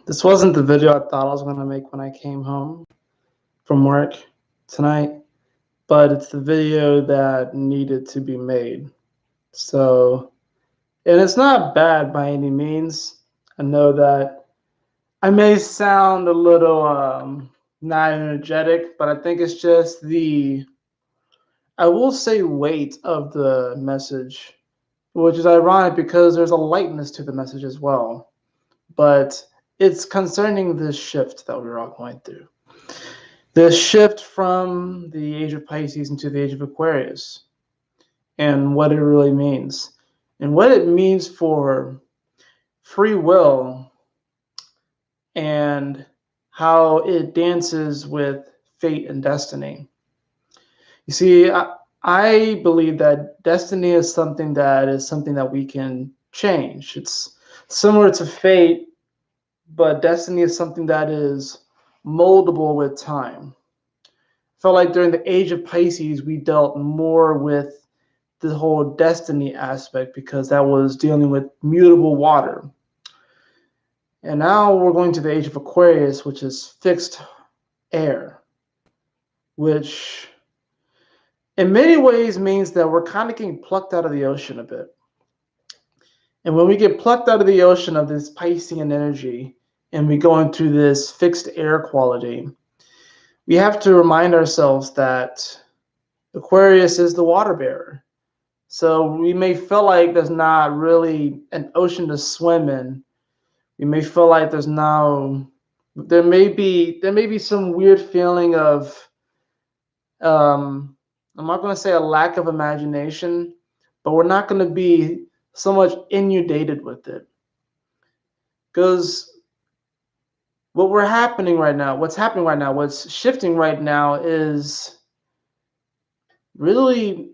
This wasn't the video I thought I was going to make when I came home from work tonight, but it's the video that needed to be made. So, and it's not bad by any means. I know that I may sound a little not energetic, but I think it's just I will say, weight of the message, which is ironic because there's a lightness to the message as well. But it's concerning this shift that we're all going through. The shift from the age of Pisces into the age of Aquarius, and what it really means, and what it means for free will, and how it dances with fate and destiny. You see, I believe that destiny is something that we can change. It's similar to fate, but destiny is something that is moldable with time. I felt like during the age of Pisces, we dealt more with the whole destiny aspect because that was dealing with mutable water. And now we're going to the age of Aquarius, which is fixed air, which in many ways means that we're kind of getting plucked out of the ocean a bit. And when we get plucked out of the ocean of this Piscean energy, and we go into this fixed air quality, we have to remind ourselves that Aquarius is the water bearer. So we may feel like there's not really an ocean to swim in. We may feel like there may be some weird feeling of, I'm not going to say a lack of imagination, but we're not going to be so much inundated with it. Because what's happening right now, what's shifting right now is really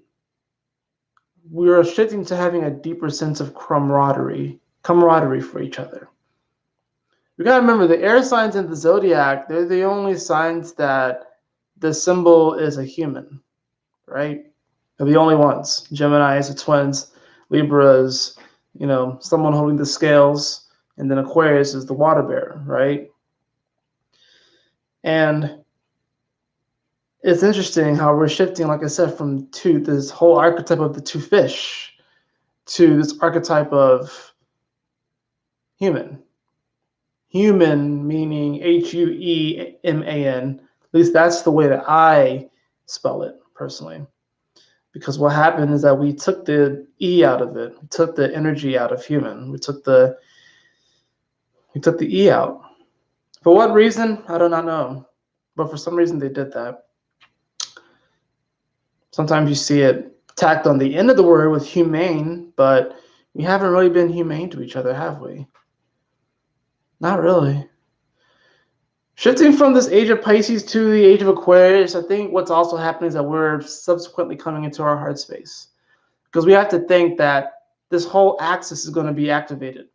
we are shifting to having a deeper sense of camaraderie for each other. We got to remember the air signs in the zodiac, they're the only signs that the symbol is a human, right? They're the only ones. Gemini is the twins, Libra is, someone holding the scales, and then Aquarius is the water bearer, right? And it's interesting how we're shifting, like I said, from this whole archetype of the two fish to this archetype of human. Human meaning Hueman. At least that's the way that I spell it personally. Because what happened is that we took the E out of it. We took the energy out of human. We took the E out. For what reason? I do not know. But for some reason they did that. Sometimes you see it tacked on the end of the word with humane, but we haven't really been humane to each other, have we? Not really. Shifting from this age of Pisces to the age of Aquarius, I think what's also happening is that we're subsequently coming into our heart space. Because we have to think that this whole axis is going to be activated.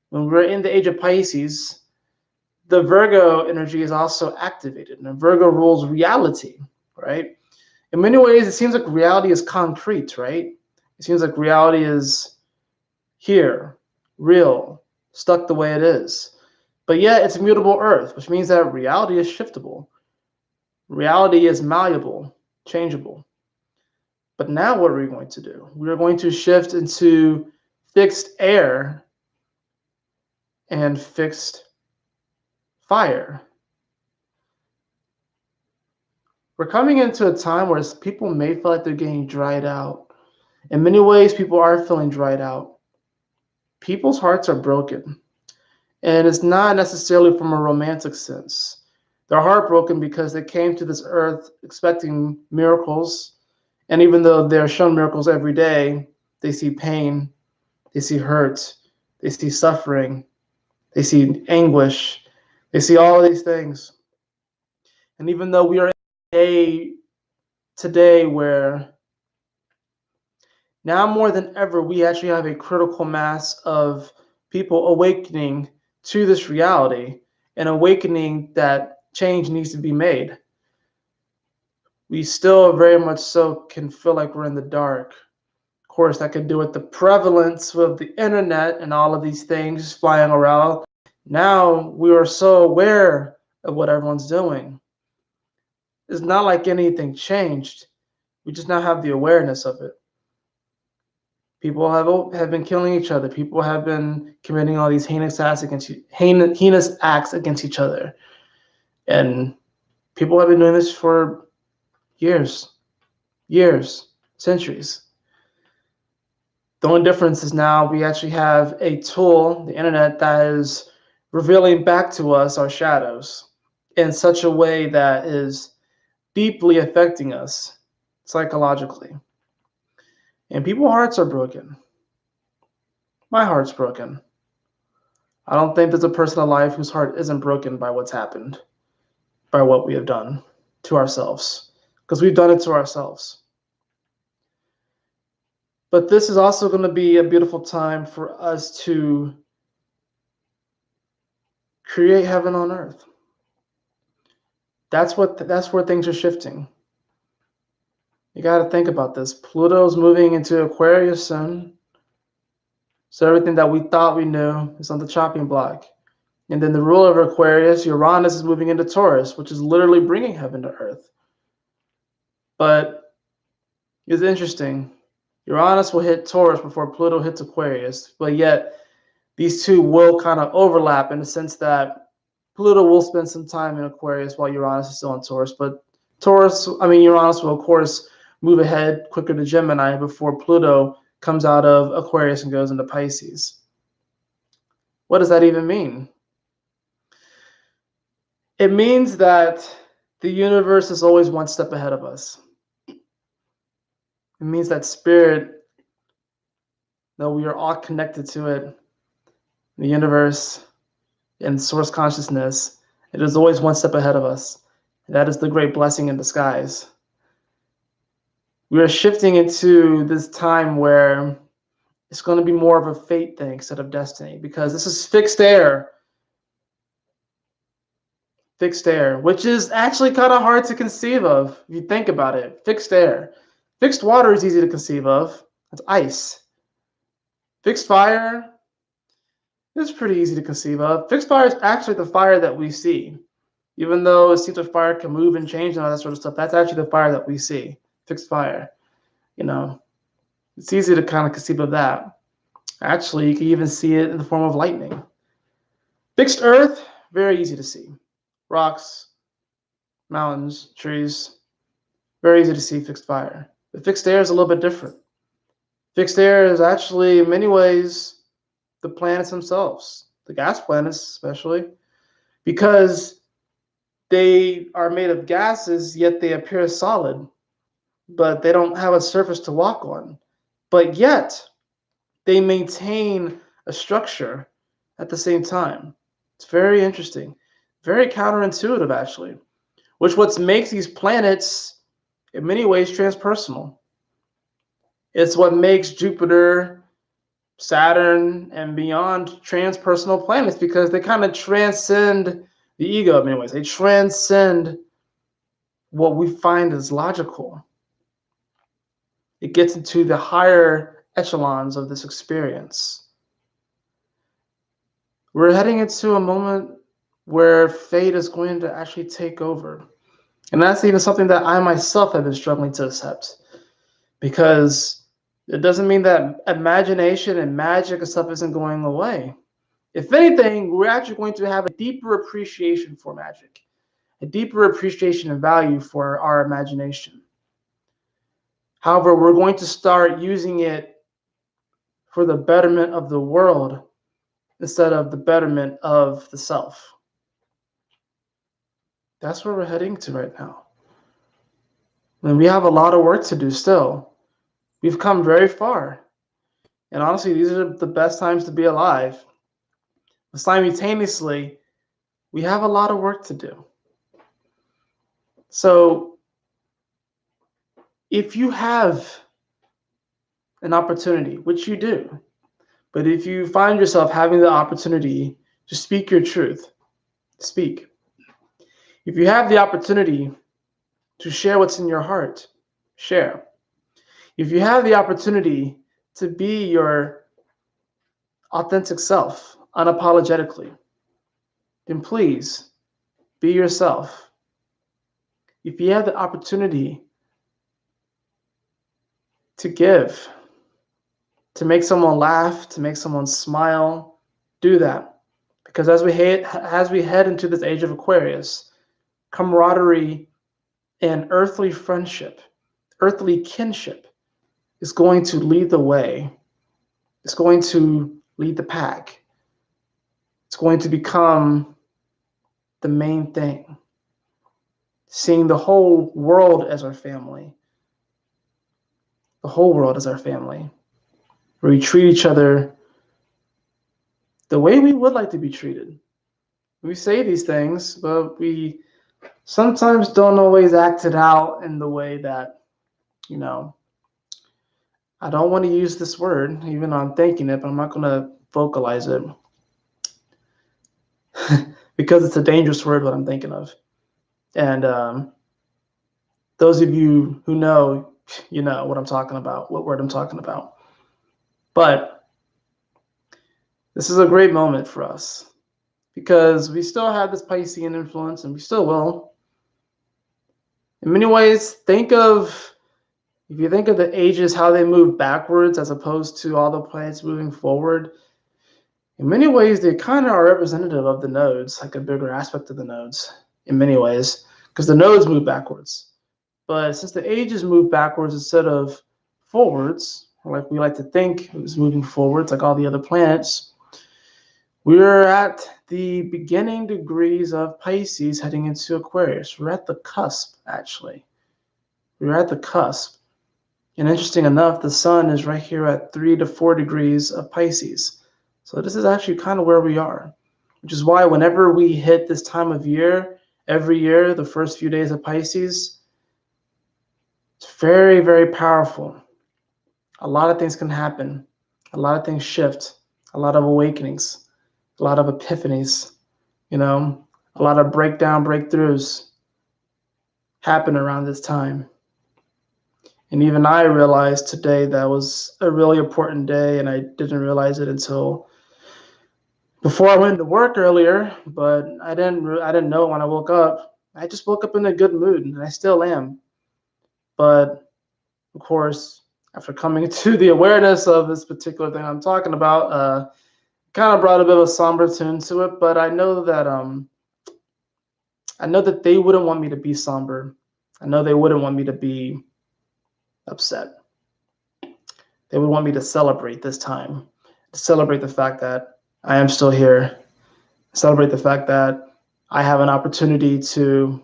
When we're in the age of Pisces, the Virgo energy is also activated. And Virgo rules reality, right? In many ways, it seems like reality is concrete, right? It seems like reality is here, real, stuck the way it is. But yet it's mutable earth, which means that reality is shiftable. Reality is malleable, changeable. But now what are we going to do? We are going to shift into fixed air and fixed fire. We're coming into a time where people may feel like they're getting dried out. In many ways, people are feeling dried out. People's hearts are broken. And it's not necessarily from a romantic sense. They're heartbroken because they came to this earth expecting miracles. And even though they're shown miracles every day, they see pain, they see hurt, they see suffering, they see anguish, they see all of these things. And even though we are in a day today where now more than ever, we actually have a critical mass of people awakening to this reality and awakening that change needs to be made. We still very much so can feel like we're in the dark. Of course, that could do with the prevalence of the internet and all of these things flying around, Now we are so aware of what everyone's doing. It's not like anything changed. We just now have the awareness of it. People have been killing each other. People have been committing all these heinous acts against each other, and people have been doing this for years, centuries. The only difference is now we actually have a tool, the internet, that is revealing back to us our shadows in such a way that is deeply affecting us psychologically. And people's hearts are broken. My heart's broken. I don't think there's a person alive whose heart isn't broken by what's happened, by what we have done to ourselves, because we've done it to ourselves. But this is also going to be a beautiful time for us to create heaven on earth. That's where things are shifting. You got to think about this. Pluto's moving into Aquarius soon. So everything that we thought we knew is on the chopping block. And then the ruler of Aquarius, Uranus, is moving into Taurus, which is literally bringing heaven to earth. But it's interesting. Uranus will hit Taurus before Pluto hits Aquarius. But yet these two will kind of overlap in the sense that Pluto will spend some time in Aquarius while Uranus is still in Taurus. But Uranus will, of course, move ahead quicker to Gemini before Pluto comes out of Aquarius and goes into Pisces. What does that even mean? It means that the universe is always one step ahead of us. It means that spirit, that we are all connected to it, the universe and source consciousness, it is always one step ahead of us. And that is the great blessing in disguise. We are shifting into this time where it's going to be more of a fate thing instead of destiny, because this is fixed air. Fixed air, which is actually kind of hard to conceive of if you think about it. Fixed air. Fixed water is easy to conceive of. That's ice. Fixed fire is pretty easy to conceive of. Fixed fire is actually the fire that we see. Even though it seems like fire can move and change and all that sort of stuff, that's actually the fire that we see. Fixed fire. It's easy to kind of conceive of that. Actually, you can even see it in the form of lightning. Fixed earth, very easy to see. Rocks, mountains, trees, very easy to see fixed fire. But fixed air is a little bit different. Fixed air is actually, in many ways, the planets themselves, the gas planets especially, because they are made of gases, yet they appear solid, but they don't have a surface to walk on. But yet, they maintain a structure at the same time. It's very interesting, very counterintuitive, actually, which what makes these planets, in many ways, transpersonal. It's what makes Jupiter, Saturn, and beyond transpersonal planets, because they kind of transcend the ego in many ways. They transcend what we find as logical. It gets into the higher echelons of this experience. We're heading into a moment where fate is going to actually take over. And that's even something that I myself have been struggling to accept, because it doesn't mean that imagination and magic and stuff isn't going away. If anything, we're actually going to have a deeper appreciation for magic, a deeper appreciation and value for our imagination. However, we're going to start using it for the betterment of the world instead of the betterment of the self. That's where we're heading to right now. And we have a lot of work to do still. We've come very far. And honestly, these are the best times to be alive. But simultaneously, we have a lot of work to do. So if you have an opportunity, which you do, but if you find yourself having the opportunity to speak your truth, speak. If you have the opportunity to share what's in your heart, share. If you have the opportunity to be your authentic self unapologetically, then please be yourself. If you have the opportunity to give, to make someone laugh, to make someone smile, do that. Because as we head into this age of Aquarius, camaraderie and earthly friendship, earthly kinship is going to lead the way. It's going to lead the pack. It's going to become the main thing. Seeing the whole world as our family. The whole world as our family. Where we treat each other the way we would like to be treated. We say these things, but we sometimes don't always act it out in the way that, I don't want to use this word, even though I'm thinking it, but I'm not going to vocalize it because it's a dangerous word, what I'm thinking of. And those of you who know, you know what I'm talking about, what word I'm talking about. But this is a great moment for us because we still have this Piscean influence, and we still will. In many ways, if you think of the ages, how they move backwards as opposed to all the planets moving forward, in many ways, they kind of are representative of the nodes, like a bigger aspect of the nodes, in many ways, because the nodes move backwards. But since the ages move backwards instead of forwards, like we like to think it was moving forwards, like all the other planets, we're at the beginning degrees of Pisces heading into Aquarius. We're at the cusp, actually. We're at the cusp. And interesting enough, the sun is right here at 3 to 4 degrees of Pisces. So this is actually kind of where we are, which is why whenever we hit this time of year, every year, the first few days of Pisces, it's very, very powerful. A lot of things can happen. A lot of things shift. A lot of awakenings. A lot of epiphanies. A lot of breakthroughs happen around this time. And even I realized today that was a really important day, and I didn't realize it until before I went to work earlier. But I didn't know it when I woke up. I just woke up in a good mood, and I still am. But of course, after coming to the awareness of this particular thing I'm talking about, kind of brought a bit of a somber tune to it. But I know that they wouldn't want me to be somber. I know they wouldn't want me to be upset. They would want me to celebrate this time, to celebrate the fact that I am still here, celebrate the fact that I have an opportunity to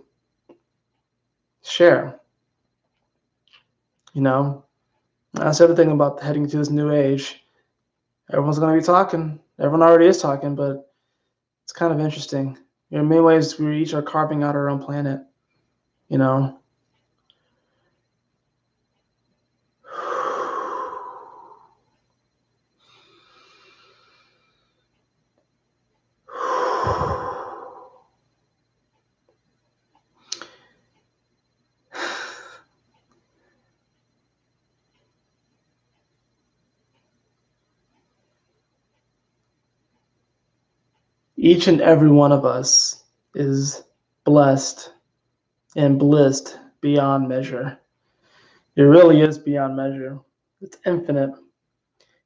share. That's the other thing about heading to this new age. Everyone's going to be talking. Everyone already is talking, but it's kind of interesting. In many ways, we each are carving out our own planet, Each and every one of us is blessed and blissed beyond measure. It really is beyond measure. It's infinite.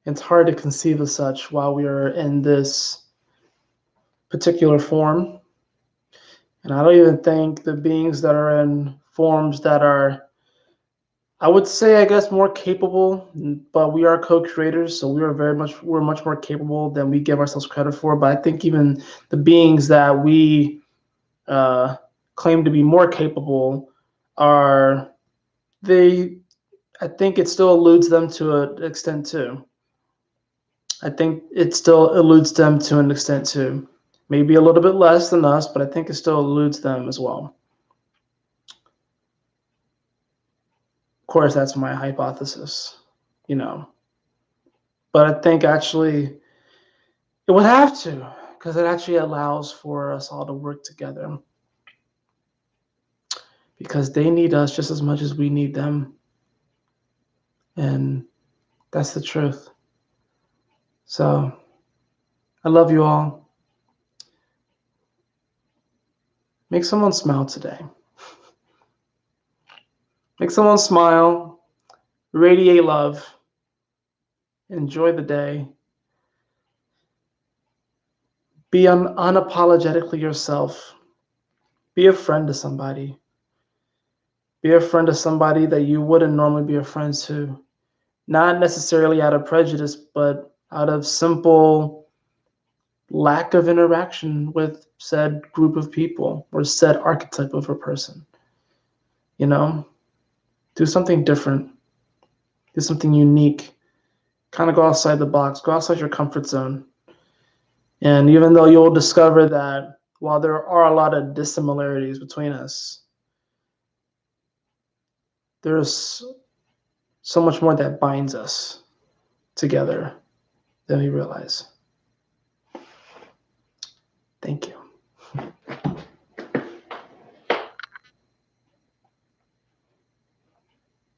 It's hard to conceive of such while we are in this particular form. And I don't even think the beings that are in forms that are, I would say, I guess, more capable, but we are co-creators, so we're much more capable than we give ourselves credit for. But I think even the beings that we claim to be more capable I think it still eludes them to an extent too. I think it still eludes them to an extent too. Maybe a little bit less than us, but I think it still eludes them as well. Of course, that's my hypothesis, But I think actually it would have to, because it actually allows for us all to work together. Because they need us just as much as we need them. And that's the truth. So I love you all. Make someone smile today. Make someone smile, radiate love, enjoy the day. Be unapologetically yourself. Be a friend to somebody. Be a friend to somebody that you wouldn't normally be a friend to. Not necessarily out of prejudice, but out of simple lack of interaction with said group of people or said archetype of a person. You know, do something different, do something unique, kind of go outside the box, go outside your comfort zone. And even though you'll discover that while there are a lot of dissimilarities between us, there's so much more that binds us together than we realize.